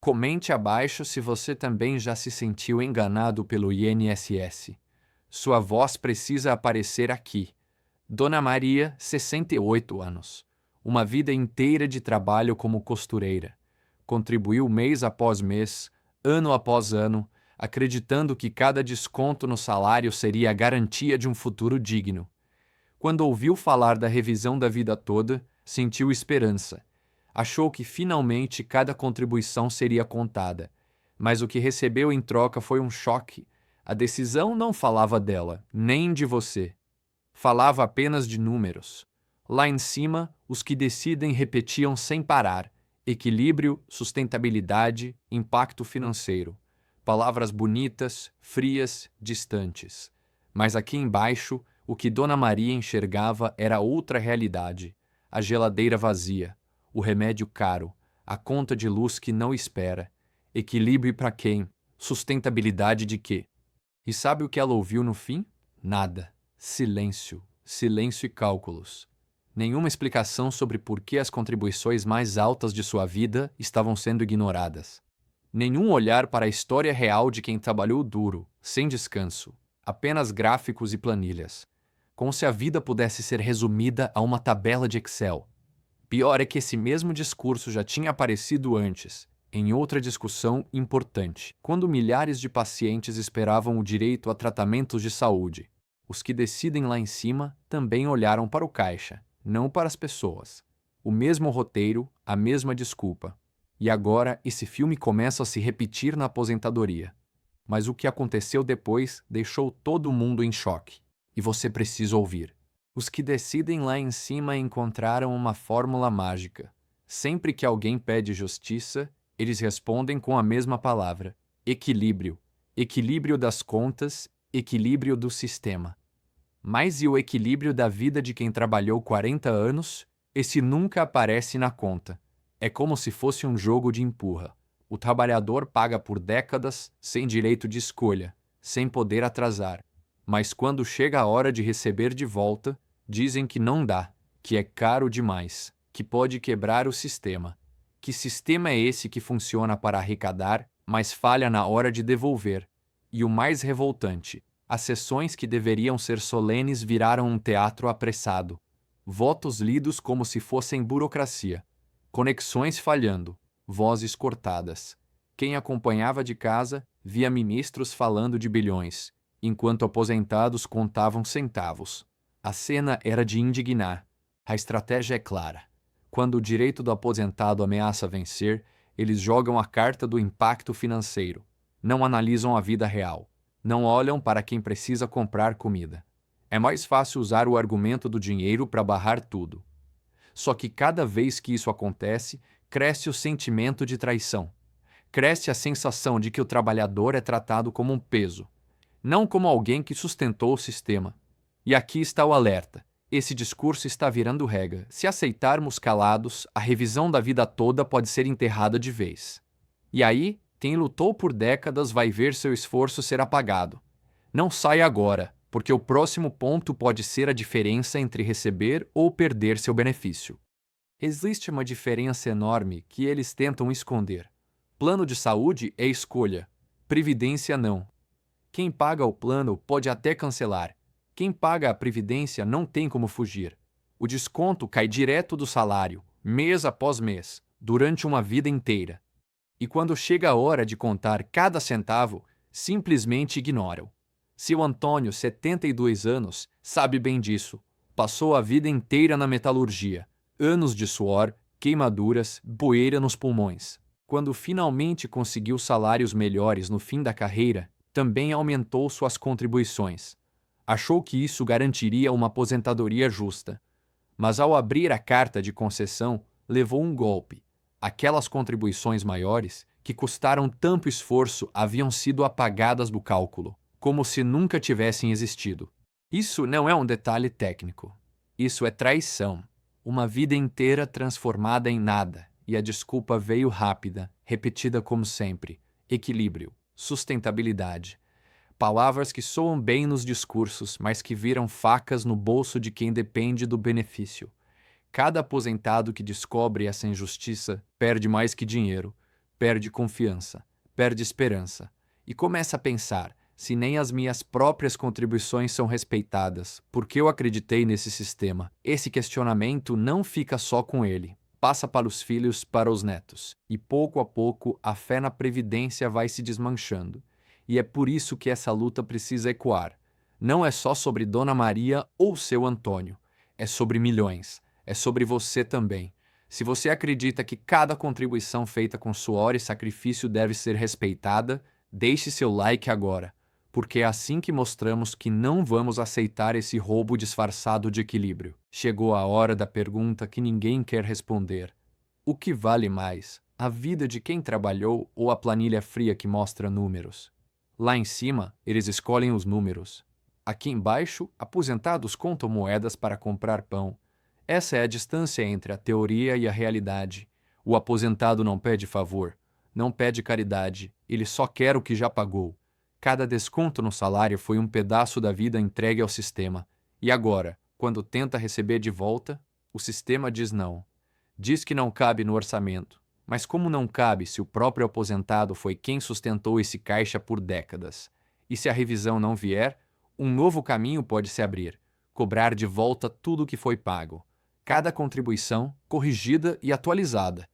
Comente abaixo se você também já se sentiu enganado pelo INSS. Sua voz precisa aparecer aqui. Dona Maria, 68 anos. Uma vida inteira de trabalho como costureira. Contribuiu mês após mês, ano após ano, acreditando que cada desconto no salário seria a garantia de um futuro digno. Quando ouviu falar da revisão da vida toda, sentiu esperança. Achou que finalmente cada contribuição seria contada, mas o que recebeu em troca foi um choque. A decisão não falava dela, nem de você. Falava apenas de números. Lá em cima, os que decidem repetiam sem parar: equilíbrio, sustentabilidade, impacto financeiro. Palavras bonitas, frias, distantes. Mas aqui embaixo, o que Dona Maria enxergava era outra realidade: a geladeira vazia, o remédio caro, a conta de luz que não espera. Equilíbrio para quem? Sustentabilidade de quê? E sabe o que ela ouviu no fim? Nada. Silêncio. Silêncio e cálculos. Nenhuma explicação sobre por que as contribuições mais altas de sua vida estavam sendo ignoradas. Nenhum olhar para a história real de quem trabalhou duro, sem descanso. Apenas gráficos e planilhas. Como se a vida pudesse ser resumida a uma tabela de Excel. Pior é que esse mesmo discurso já tinha aparecido antes, em outra discussão importante, quando milhares de pacientes esperavam o direito a tratamentos de saúde. Os que decidem lá em cima também olharam para o caixa, não para as pessoas. O mesmo roteiro, a mesma desculpa. E agora esse filme começa a se repetir na aposentadoria. Mas o que aconteceu depois deixou todo mundo em choque. E você precisa ouvir. Os que decidem lá em cima encontraram uma fórmula mágica. Sempre que alguém pede justiça, eles respondem com a mesma palavra: equilíbrio. Equilíbrio das contas, equilíbrio do sistema. Mas e o equilíbrio da vida de quem trabalhou 40 anos? Esse nunca aparece na conta. É como se fosse um jogo de empurra. O trabalhador paga por décadas sem direito de escolha, sem poder atrasar. Mas quando chega a hora de receber de volta, dizem que não dá, que é caro demais, que pode quebrar o sistema. Que sistema é esse que funciona para arrecadar, mas falha na hora de devolver? E o mais revoltante, as sessões que deveriam ser solenes viraram um teatro apressado. Votos lidos como se fossem burocracia. Conexões falhando, vozes cortadas. Quem acompanhava de casa via ministros falando de bilhões, enquanto aposentados contavam centavos. A cena era de indignar. A estratégia é clara. Quando o direito do aposentado ameaça vencer, eles jogam a carta do impacto financeiro. Não analisam a vida real. Não olham para quem precisa comprar comida. É mais fácil usar o argumento do dinheiro para barrar tudo. Só que cada vez que isso acontece, cresce o sentimento de traição. Cresce a sensação de que o trabalhador é tratado como um peso, não como alguém que sustentou o sistema. E aqui está o alerta. Esse discurso está virando regra. Se aceitarmos calados, a revisão da vida toda pode ser enterrada de vez. E aí, quem lutou por décadas vai ver seu esforço ser apagado. Não saia agora, porque o próximo ponto pode ser a diferença entre receber ou perder seu benefício. Existe uma diferença enorme que eles tentam esconder. Plano de saúde é escolha, previdência não. Quem paga o plano pode até cancelar. Quem paga a previdência não tem como fugir. O desconto cai direto do salário, mês após mês, durante uma vida inteira. E quando chega a hora de contar cada centavo, simplesmente ignoram. Seu Antônio, 72 anos, sabe bem disso. Passou a vida inteira na metalurgia. Anos de suor, queimaduras, poeira nos pulmões. Quando finalmente conseguiu salários melhores no fim da carreira, também aumentou suas contribuições. Achou que isso garantiria uma aposentadoria justa. Mas ao abrir a carta de concessão, levou um golpe. Aquelas contribuições maiores, que custaram tanto esforço, haviam sido apagadas do cálculo, como se nunca tivessem existido. Isso não é um detalhe técnico. Isso é traição. Uma vida inteira transformada em nada, e a desculpa veio rápida, repetida como sempre. Equilíbrio, sustentabilidade. Palavras que soam bem nos discursos, mas que viram facas no bolso de quem depende do benefício. Cada aposentado que descobre essa injustiça perde mais que dinheiro. perde confiança, perde esperança e começa a pensar: se nem as minhas próprias contribuições são respeitadas, por que eu acreditei nesse sistema? Esse questionamento não fica só com ele. Passa para os filhos, para os netos. E pouco a pouco a fé na Previdência vai se desmanchando. E é por isso que essa luta precisa ecoar. Não é só sobre Dona Maria ou seu Antônio. É sobre milhões. É sobre você também. Se você acredita que cada contribuição feita com suor e sacrifício deve ser respeitada, deixe seu like agora, porque é assim que mostramos que não vamos aceitar esse roubo disfarçado de equilíbrio. Chegou a hora da pergunta que ninguém quer responder. O que vale mais, a vida de quem trabalhou ou a planilha fria que mostra números? Lá em cima, eles escolhem os números. Aqui embaixo, aposentados contam moedas para comprar pão. Essa é a distância entre a teoria e a realidade. O aposentado não pede favor, não pede caridade, ele só quer o que já pagou. Cada desconto no salário foi um pedaço da vida entregue ao sistema. E agora, quando tenta receber de volta, o sistema diz não. Diz que não cabe no orçamento. Mas como não cabe se o próprio aposentado foi quem sustentou esse caixa por décadas? E se a revisão não vier, um novo caminho pode se abrir: cobrar de volta tudo o que foi pago. Cada contribuição, corrigida e atualizada.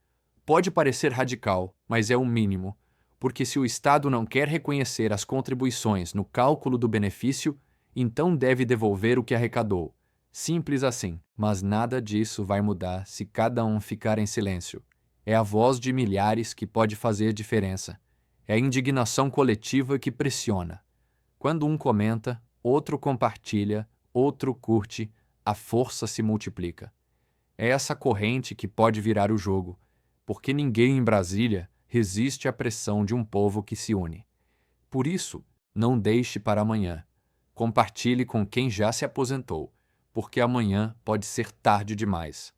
Pode parecer radical, mas é o mínimo. Porque se o Estado não quer reconhecer as contribuições no cálculo do benefício, então deve devolver o que arrecadou. Simples assim. Mas nada disso vai mudar se cada um ficar em silêncio. É a voz de milhares que pode fazer diferença. É a indignação coletiva que pressiona. Quando um comenta, outro compartilha, outro curte, a força se multiplica. É essa corrente que pode virar o jogo, porque ninguém em Brasília resiste à pressão de um povo que se une. Por isso, não deixe para amanhã. Compartilhe com quem já se aposentou, porque amanhã pode ser tarde demais.